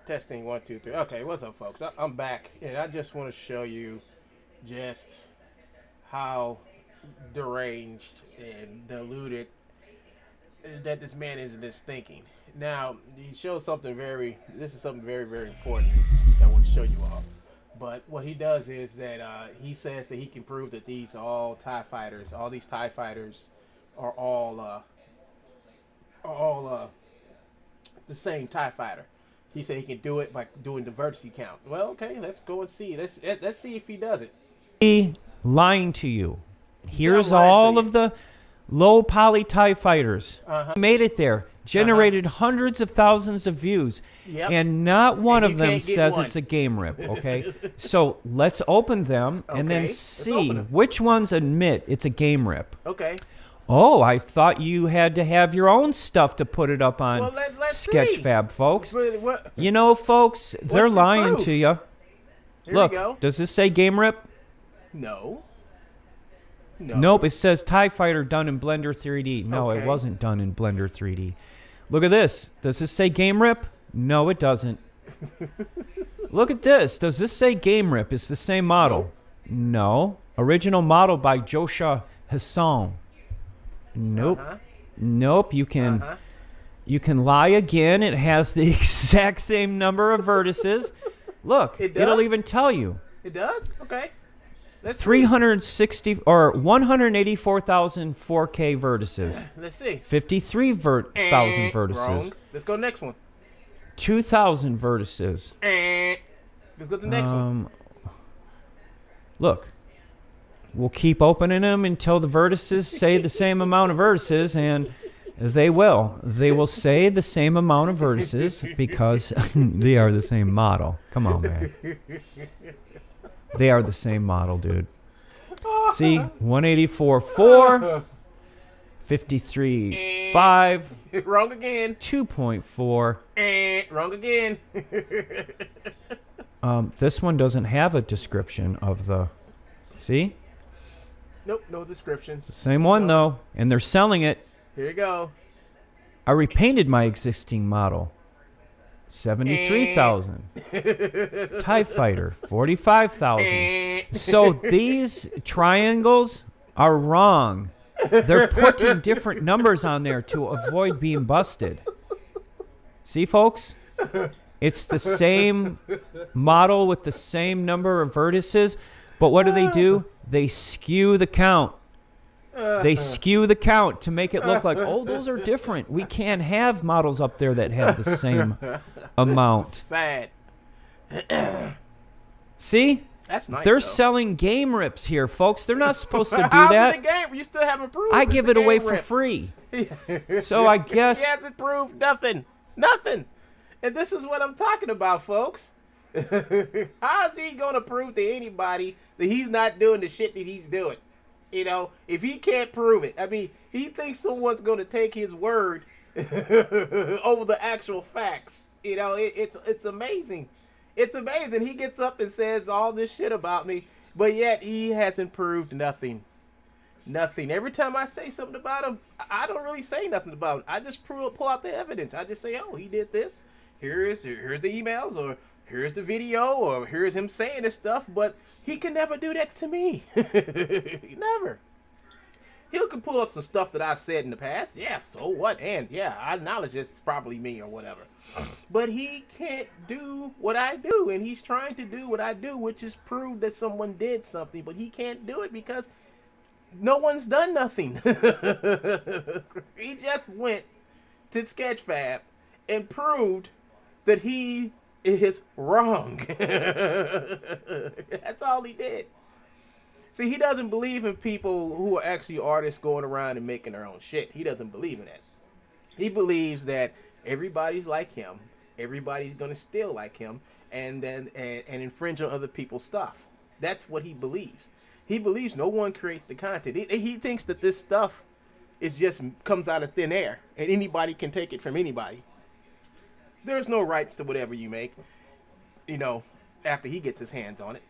Testing 1 2 3. Okay, what's up, folks? I'm back, and I just want to show you just how deranged and deluded that this man is in his thinking. Now, he shows something very. This is something very, very important that I want to show you all. But what he does is that he says that he can prove that these all TIE fighters, all these TIE fighters, are all the same TIE fighter. He said he can do it by doing the vertice count. Well, okay, let's go and see. Let's see if he does it. He lying to you. Here's all of the low poly TIE fighters. Made it there. Generated hundreds of thousands of views. Yep. And not one And of you them can't get says one. it's a game rip, okay? So let's open them and then Okay, let's see open 'em. which ones admit it's a game rip. Okay. Oh, I thought you had to have your own stuff to put it up on Well, let's see. Sketchfab, folks. What? You know, folks, they're What's the lying proof? to you. Here Look, we go. does this say game rip? No. No. Nope, it says TIE Fighter done in Blender 3D. No, Okay. it wasn't done in Blender 3D. Look at this. Does this say game rip? No, it doesn't. Look at this. Does this say game rip? It's the same model. No. Original model by Joshua Hassan. Nope. Nope. You can lie again. It has the exact same number of vertices. Look, It it'll does? even tell you. It does? Okay. Let's see. 360 or 184,000 4K vertices. Let's see. 53,000 vertices. Wrong. Let's go next one. 2,000 vertices. Let's go to the next one. Look, we'll keep opening them until the vertices say the same amount of vertices, and they will. They will say the same amount of vertices because they are the same model. Come on, man. They are the same model, dude. See, 184.4, 53.5, Wrong again. 2.4. Wrong again. This one doesn't have a description of the. See? Nope, no descriptions. The same one, though, and they're selling it. Here you go. I repainted my existing model. 73,000. TIE Fighter, 45,000. So these triangles are wrong. They're putting different numbers on there to avoid being busted. See, folks? It's the same model with the same number of vertices, but what do? They skew the count. They skew the count to make it look like, oh, those are different. We can't have models up there that have the same amount. Sad. See? That's nice. They're though. selling game rips here, folks. They're not supposed to do How's that. it a game? You still haven't proved. I it's give a it away game for rip. free. So I guess He hasn't proved nothing. Nothing. And this is what I'm talking about, folks. How is he going to prove to anybody that he's not doing the shit that he's doing? You know, if he can't prove it. I mean, he thinks someone's going to take his word over the actual facts. You know, it's amazing. It's amazing. He gets up and says all this shit about me, but yet he hasn't proved nothing. Nothing. Every time I say something about him, I don't really say nothing about him. I just pull out the evidence. I just say, oh, he did this. Here's the emails, or here's the video, or here's him saying this stuff, but he can never do that to me. Never. He can pull up some stuff that I've said in the past. Yeah, so what? And yeah, I acknowledge it's probably me or whatever. But he can't do what I do, and he's trying to do what I do, which is prove that someone did something, but he can't do it because no one's done nothing. He just went to Sketchfab and proved that he is wrong. That's all he did. See, he doesn't believe in people who are actually artists going around and making their own shit. He doesn't believe in that. He believes that everybody's like him. Everybody's gonna steal like him and infringe on other people's stuff. That's what he believes. He believes no one creates the content. He thinks that this stuff is just comes out of thin air and anybody can take it from anybody. There's no rights to whatever you make, you know, after he gets his hands on it.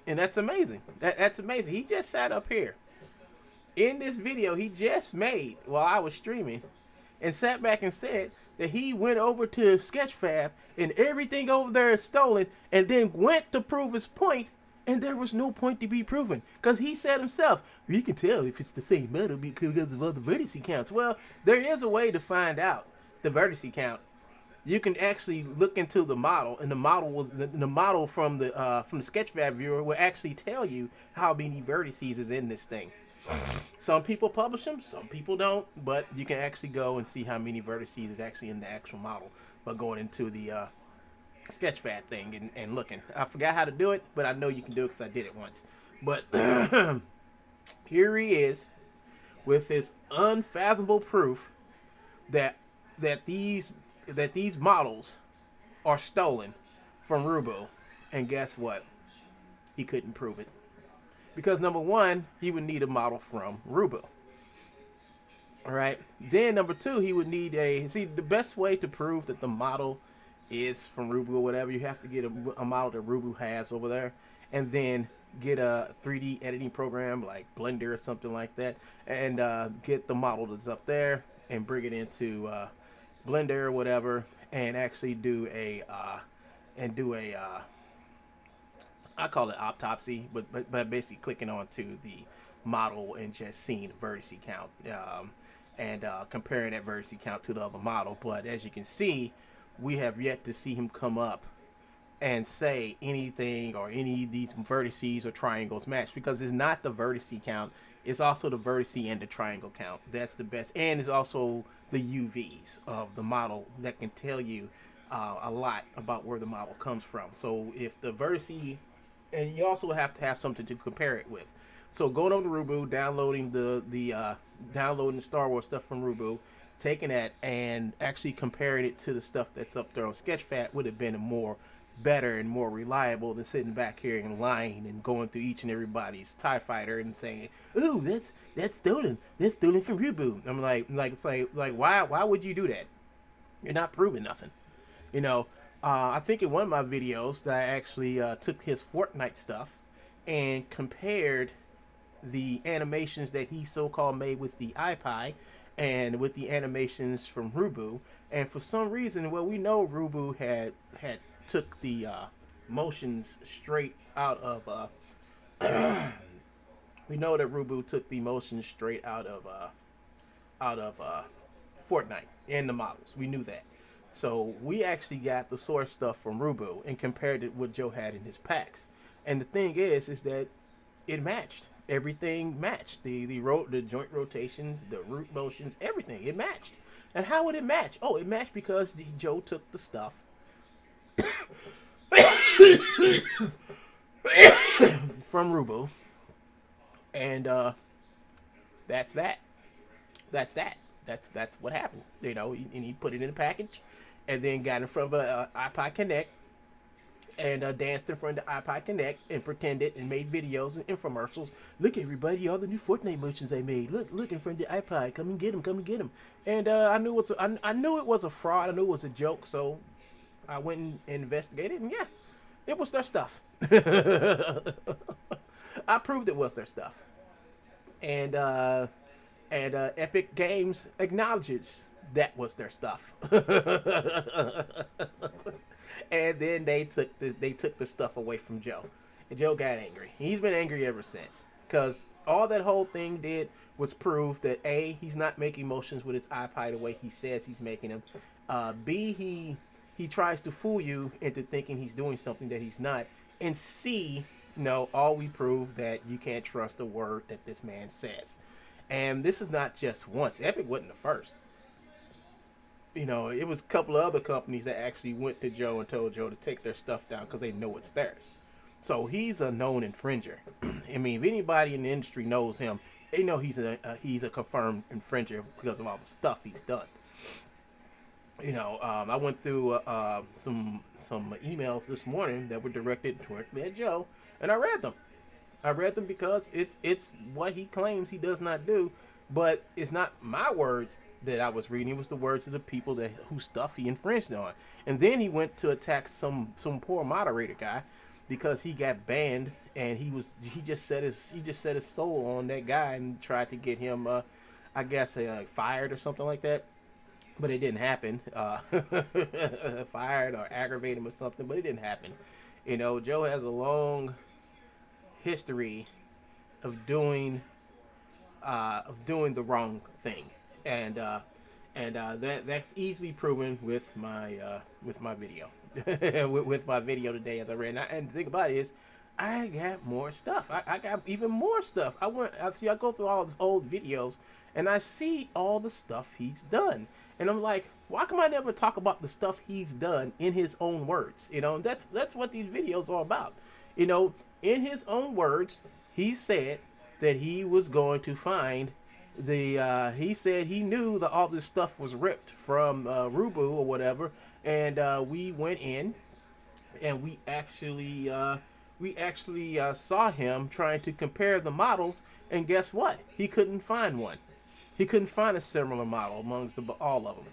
And that's amazing. That's amazing. He just sat up here in this video he just made while I was streaming and sat back and said that he went over to Sketchfab and everything over there is stolen, and then went to prove his point, and there was no point to be proven. Because he said himself, you can tell if it's the same metal because of other vertice counts. Well, there is a way to find out the vertice count. You can actually look into the model, and the model from the Sketchfab viewer will actually tell you how many vertices is in this thing. Some people publish them, some people don't, but you can actually go and see how many vertices is actually in the actual model by going into the Sketchfab thing and looking. I forgot how to do it, but I know you can do it because I did it once. But here he is with this unfathomable proof that these models are stolen from Rubu, and guess what? He couldn't prove it. Because number one, he would need a model from Rubu. All right. Then number two, he would need the best way to prove that the model is from Rubu or whatever, you have to get a model that Rubu has over there, and then get a 3D editing program like Blender or something like that, and get the model that's up there and bring it into Blender or whatever, and actually do a I call it autopsy, but basically clicking onto the model and just seeing the vertice count, and comparing that vertice count to the other model. But as you can see, we have yet to see him come up and say anything or any of these vertices or triangles match, because it's not the vertice count, it's also the vertice and the triangle count. That's the best, and it's also the UVs of the model that can tell you a lot about where the model comes from. So if the vertice, and you also have to have something to compare it with. So going over to Rubu, downloading downloading the Star Wars stuff from Rubu, taking that and actually comparing it to the stuff that's up there on Sketchfab would have been better and more reliable than sitting back here and lying and going through each and everybody's TIE fighter and saying, "Ooh, that's stolen. That's stolen from Rubu." I'm like why would you do that? You're not proving nothing. You know, I think in one of my videos that I actually took his Fortnite stuff and compared the animations that he so-called made with the iPie and with the animations from Rubu. And for some reason, well, we know Rubu had took the motions straight out of we know that Rubu took the motions straight out of Fortnite and the models. We knew that. So we actually got the source stuff from Rubu and compared it with what Joe had in his packs. And the thing is that it matched. Everything matched. The joint rotations, the root motions, everything. It matched. And how would it match? Oh, it matched because Joe took the stuff from Rubu, and that's that. That's what happened. You know, and he put it in a package, and then got in front of a iPod Connect, and danced in front of the iPod Connect and pretended and made videos and infomercials. Look, everybody, all the new Fortnite motions I made. Look in front of the iPod. Come and get them. And I knew it was a fraud. I knew it was a joke. So I went and investigated, and yeah, it was their stuff. I proved it was their stuff. And Epic Games acknowledges that was their stuff. And then they took the stuff away from Joe. And Joe got angry. He's been angry ever since. Because all that whole thing did was prove that A, he's not making motions with his iPod the way he says he's making them. B, he tries to fool you into thinking he's doing something that he's not. And C, no, all we prove that you can't trust a word that this man says. And this is not just once. Epic wasn't the first. You know, it was a couple of other companies that actually went to Joe and told Joe to take their stuff down because they know it's theirs. So he's a known infringer. I mean, if anybody in the industry knows him, they know he's a confirmed infringer because of all the stuff he's done. You know, I went through some emails this morning that were directly at Joe, and I read them. I read them because it's what he claims he does not do, but it's not my words that I was reading. It was the words of the people whose stuff he infringed on. And then he went to attack some poor moderator guy because he got banned, and he just set his soul on that guy and tried to get him fired or something like that. but it didn't happen. Fired or aggravated him or something, but it didn't happen. Joe has a long history of doing the wrong thing, and that's easily proven with my video, with my video today as I read. And the thing about it is, I got more stuff. I got even more stuff. I go through all these old videos, and I see all the stuff he's done, and I'm like, why come I never talk about the stuff he's done in his own words? That's what these videos are about. In his own words, he said that he was going to find he said he knew that all this stuff was ripped from Rubu or whatever, and we went in and we actually saw him trying to compare the models, and guess what? He couldn't find one. He couldn't find a similar model amongst all of them.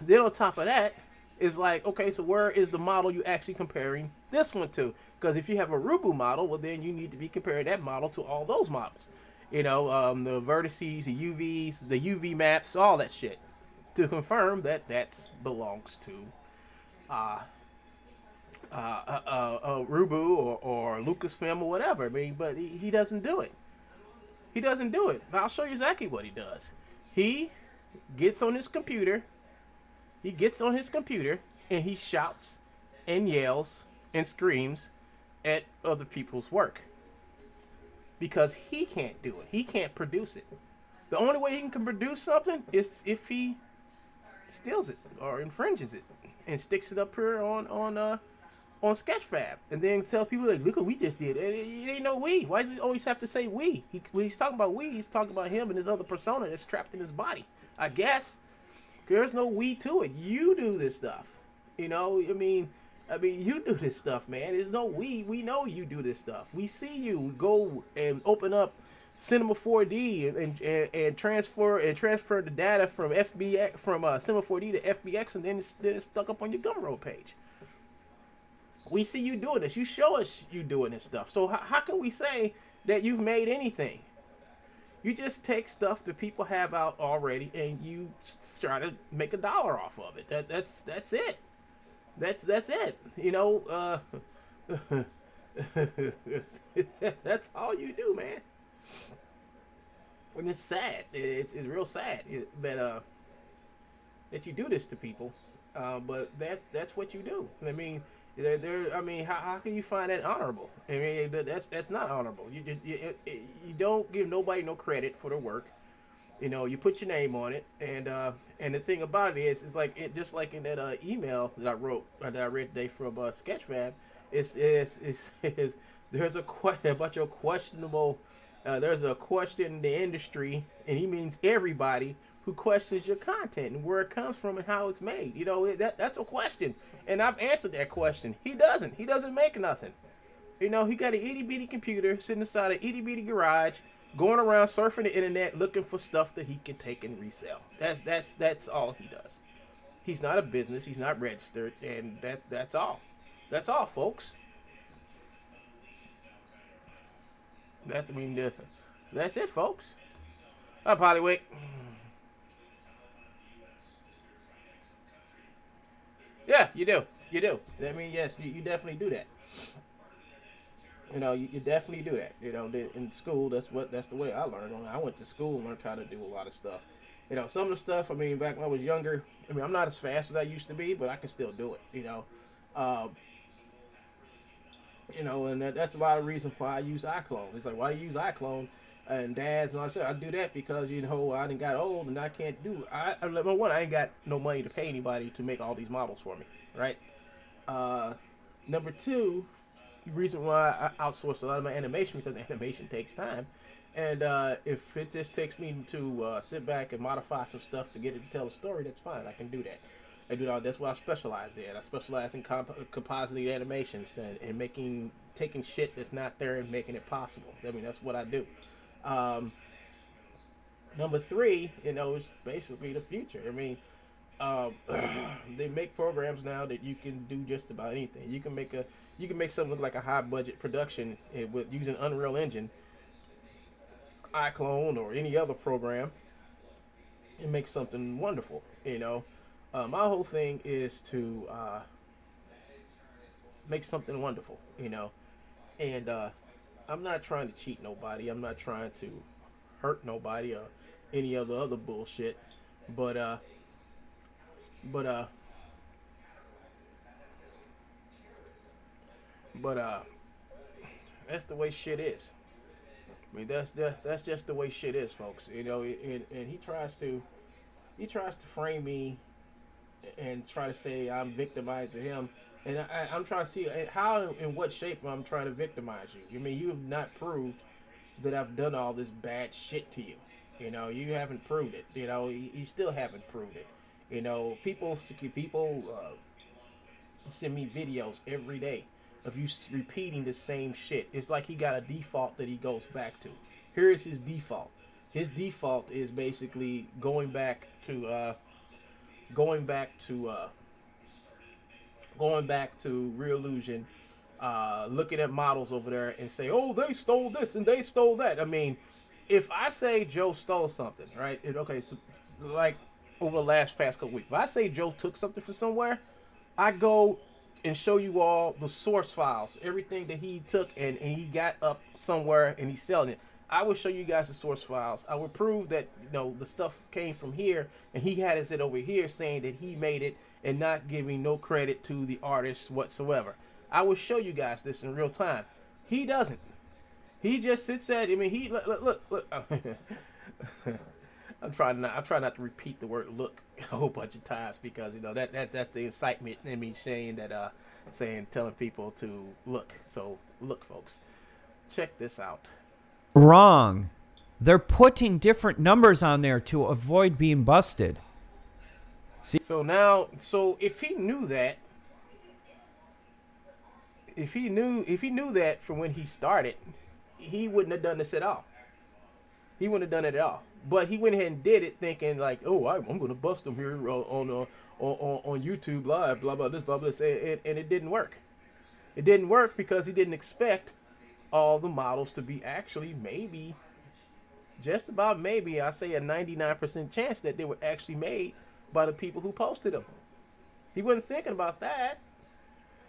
Then on top of that, it's like, okay, so where is the model you actually comparing this one to? Because if you have a Rubu model, well, then you need to be comparing that model to all those models. The vertices, the UVs, the UV maps, all that shit, to confirm that belongs to Rubu or Lucasfilm or whatever. I mean, but he doesn't do it. He doesn't do it. I'll show you exactly what he does. He gets on his computer. And he shouts and yells and screams at other people's work. Because he can't do it. He can't produce it. The only way he can produce something is if he steals it or infringes it and sticks it up here on Sketchfab, and then tell people, like, look what we just did. It ain't no we. Why does he always have to say we? When he's talking about we, he's talking about him and his other persona that's trapped in his body. I guess there's no we to it. You do this stuff. I mean, you do this stuff, man. There's no we. We know you do this stuff. We see you go and open up Cinema 4D and transfer the data from FBX from Cinema 4D to FBX, and then it's stuck up on your Gumroad page. We see you doing this. You show us you doing this stuff. So how can we say that you've made anything? You just take stuff that people have out already, and you try to make $1 off of it. That's it. That's it. That's all you do, man. And it's sad. It's real sad that you do this to people. But that's what you do. I mean, how can you find that honorable? I mean, that's not honorable. You don't give nobody no credit for their work. You put your name on it, and the thing about it is, it's like just like in that email that I wrote that I read today from Sketchfab. There's a bunch of questionable. There's a question in the industry, and he means everybody who questions your content and where it comes from and how it's made. That's a question. And I've answered that question. He doesn't make nothing. He got an itty bitty computer sitting inside an itty bitty garage, going around surfing the internet looking for stuff that he can take and resell. That's all he does. He's not a business, he's not registered, and that's all. That's all, folks. That's it, folks. Up, Hollywood. Yeah, you do. I mean, yes, you definitely do that. You definitely do that. In school, that's the way I learned. I went to school and learned how to do a lot of stuff. Some of the stuff, I mean, back when I was younger, I mean, I'm not as fast as I used to be, but I can still do it, and that's a lot of reasons why I use iClone. It's like, why do you use iClone? And dads and all that shit. I do that because, I done got old and I can't do it. Number one, I ain't got no money to pay anybody to make all these models for me, right? Number two, the reason why I outsource a lot of my animation, because animation takes time. And if it just takes me to sit back and modify some stuff to get it to tell a story, that's fine. I can do that. I do that. That's what I specialize in. I specialize in compositing animations and taking shit that's not there and making it possible. I mean, that's what I do. Number three, is basically the future. I mean, they make programs now that you can do just about anything. You can make something look like a high budget production with using Unreal Engine, iClone, or any other program, and make something wonderful. My whole thing is to make something wonderful. And I'm not trying to cheat nobody. I'm not trying to hurt nobody or any other bullshit. But but uh but that's the way shit is. I mean, that's just the way shit is, folks. And he tries to frame me and try to say I'm victimizing him, and I'm trying to see how, in what shape I'm trying to victimize you. I mean, you have not proved that I've done all this bad shit to you. You haven't proved it. You still haven't proved it. People send me videos every day of you repeating the same shit. It's like he got a default that he goes back to. Here is his default. His default is basically going back to Real Illusion, looking at models over there and say, "Oh, they stole this and they stole that." I mean, if I say Joe stole something, right? Okay, so like over the past couple weeks, if I say Joe took something from somewhere, I go and show you all the source files, everything that he took and he got up somewhere and he's selling it. I will show you guys the source files. I will prove that the stuff came from here and he had it over here saying that he made it and not giving no credit to the artist whatsoever. I will show you guys this in real time. He doesn't. He just sits at. I mean, he look. I'm trying not to repeat the word "look" a whole bunch of times because that's the incitement in me telling people to look. So look, folks, check this out. Wrong. They're putting different numbers on there to avoid being busted. See? So if he knew that, from when he started, he wouldn't have done this at all. He wouldn't have done it at all. But he went ahead and did it, thinking like, "Oh, I'm going to bust him here on YouTube Live, blah blah this, and it didn't work. It didn't work because he didn't expect all the models to be actually maybe, just about maybe, I say a 99% chance that they were actually made by the people who posted them. He wasn't thinking about that.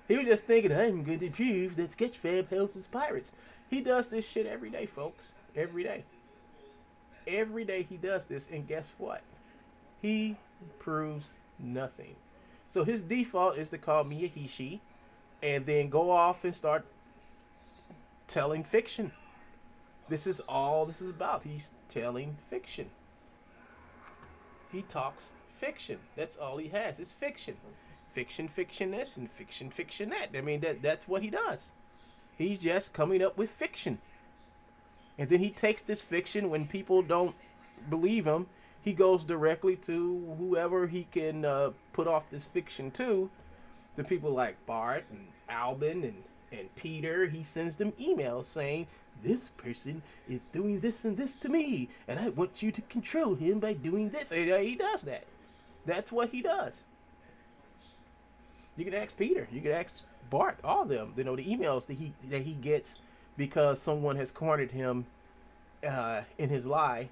He was just thinking, I'm going to prove that Sketchfab houses pirates. He does this shit every day, folks. Every day. Every day he does this, and guess what? He proves nothing. So his default is to call me a he/she, and then go off and start telling fiction. This is all this is about. He's telling fiction. He talks fiction. That's all he has. It's fiction. Fiction this and fiction that. I mean, that's what he does. He's just coming up with fiction. And then he takes this fiction when people don't believe him. He goes directly to whoever he can put off this fiction to. The people like Bart and Albin and Peter. He sends them emails saying, this person is doing this and this to me, and I want you to control him by doing this. And he does that. That's what he does. You can ask Peter. You can ask Bart. All of them. The emails that he gets because someone has cornered him in his lie,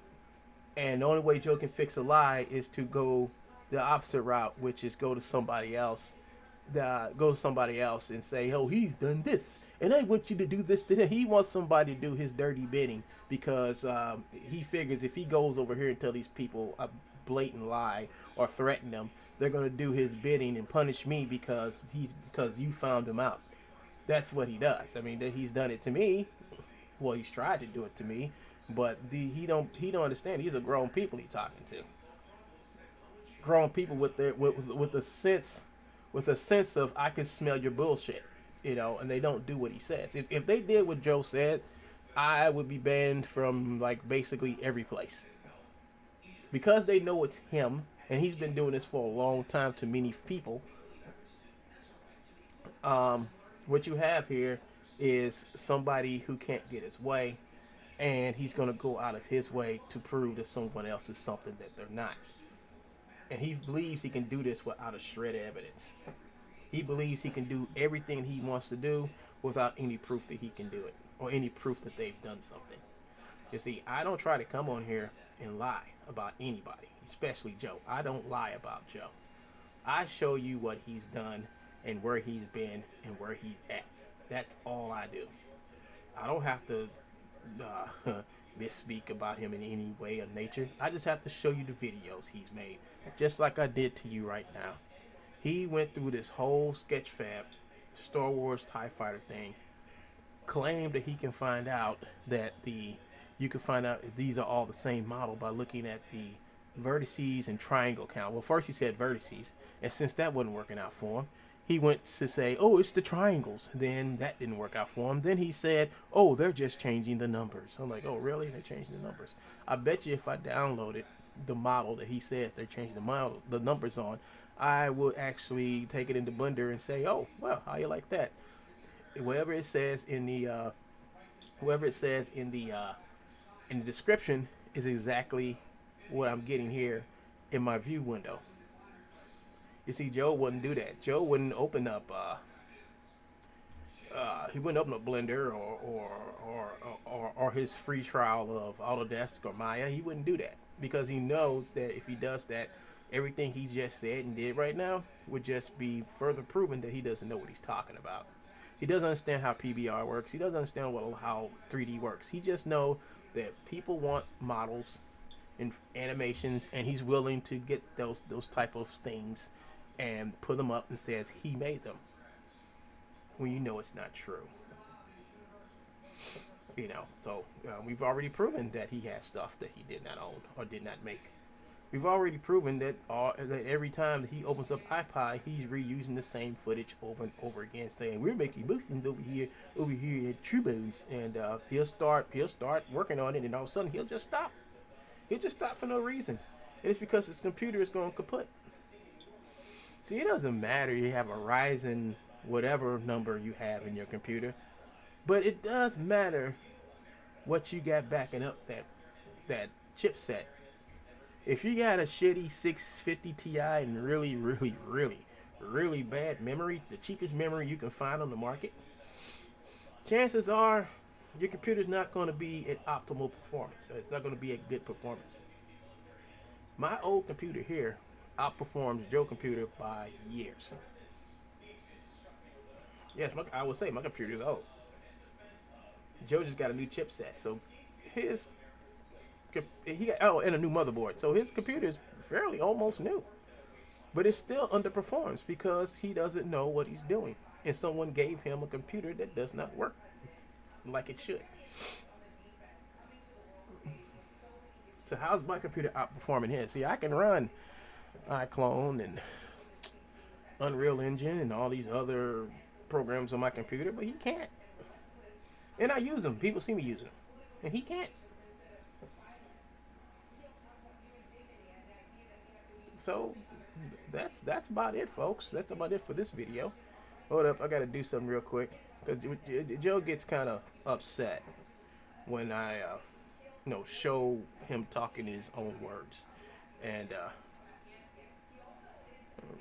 and the only way Joe can fix a lie is to go the opposite route, which is go to somebody else. Go to somebody else and say, oh, he's done this, and I want you to do this to him. He wants somebody to do his dirty bidding because he figures if he goes over here and tell these people a blatant lie or threaten them, they're going to do his bidding and punish me because you found him out. That's what he does. I mean, he's done it to me. Well, he's tried to do it to me, but he don't understand. These are grown people he's talking to. Grown people with a sense of I can smell your bullshit, and they don't do what he says. If they did what Joe said, I would be banned from like basically every place. Because they know it's him, and he's been doing this for a long time to many people. What you have here is somebody who can't get his way, and he's going to go out of his way to prove that someone else is something that they're not. And he believes he can do this without a shred of evidence. He believes he can do everything he wants to do without any proof that he can do it, or any proof that they've done something. You see, I don't try to come on here and lie about anybody, especially Joe. I don't lie about Joe. I show you what he's done and where he's been and where he's at. That's all I do. I don't have to misspeak about him in any way or nature. I just have to show you the videos he's made, just like I did to you right now. He went through this whole Sketchfab Star Wars TIE Fighter thing, claimed that he can find out that you can find out if these are all the same model by looking at the vertices and triangle count. Well, first he said vertices, and since that wasn't working out for him, he went to say, oh, it's the triangles. Then that didn't work out for him. Then he said, oh, they're just changing the numbers. I'm like, oh, really? They're changing the numbers. I bet you if I downloaded the model that he says they're changing the numbers on, I would actually take it into Blender and say, oh, well, how you like that? Whatever it says in the description is exactly what I'm getting here in my view window. You see, Joe wouldn't do that. Joe wouldn't open up. He wouldn't open up Blender or his free trial of Autodesk or Maya. He wouldn't do that because he knows that if he does that, everything he just said and did right now would just be further proven that he doesn't know what he's talking about. He doesn't understand how PBR works. He doesn't understand how 3D works. He just knows that people want models and animations, and he's willing to get those type of things and put them up and says he made them when you know it's not true. You know, so we've already proven that he has stuff that he did not own or did not make. We've already proven that every time that he opens up iPie, he's reusing the same footage over and over again, saying we're making motions over here at TrueBones, and he'll start working on it, and all of a sudden he'll just stop. He'll just stop for no reason, and it's because his computer is going kaput. See, it doesn't matter you have a Ryzen whatever number you have in your computer, but it does matter what you got backing up that chipset. If you got a shitty 650 Ti and really bad memory, the cheapest memory you can find on the market, chances are your computer's not going to be at optimal performance. It's not going to be a good performance. My old computer here outperforms Joe's computer by years. Yes, I would say my computer is old. Joe just got a new chipset, so and a new motherboard. So his computer is fairly almost new, but it still underperforms because he doesn't know what he's doing, and someone gave him a computer that does not work like it should. So how's my computer outperforming his? See, I can run iClone and Unreal Engine and all these other programs on my computer, but he can't. And I use them. People see me using them, and he can't. So that's about it, folks. That's about it for this video. Hold up, I gotta do something real quick. Joe gets kind of upset when I show him talking in his own words. And let me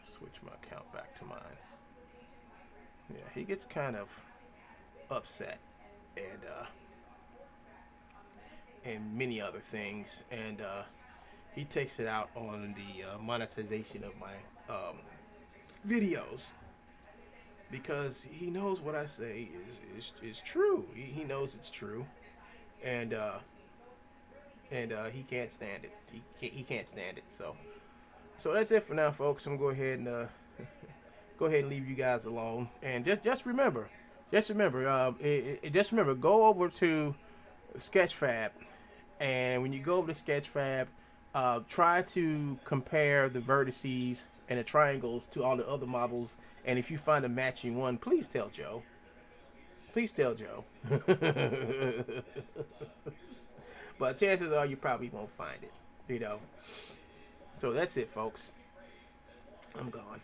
switch my account back to mine. Yeah, he gets kind of upset and many other things, and he takes it out on the monetization of my videos, because he knows what I say is true. He knows it's true, and he can't stand it. He can't stand it. So that's it for now, folks. I'm gonna go ahead and leave you guys alone. And just remember, go over to Sketchfab, and when you go over to Sketchfab, try to compare the vertices and the triangles to all the other models, and if you find a matching one, please tell Joe. Please tell Joe. But chances are you probably won't find it, So that's it, folks. I'm gone.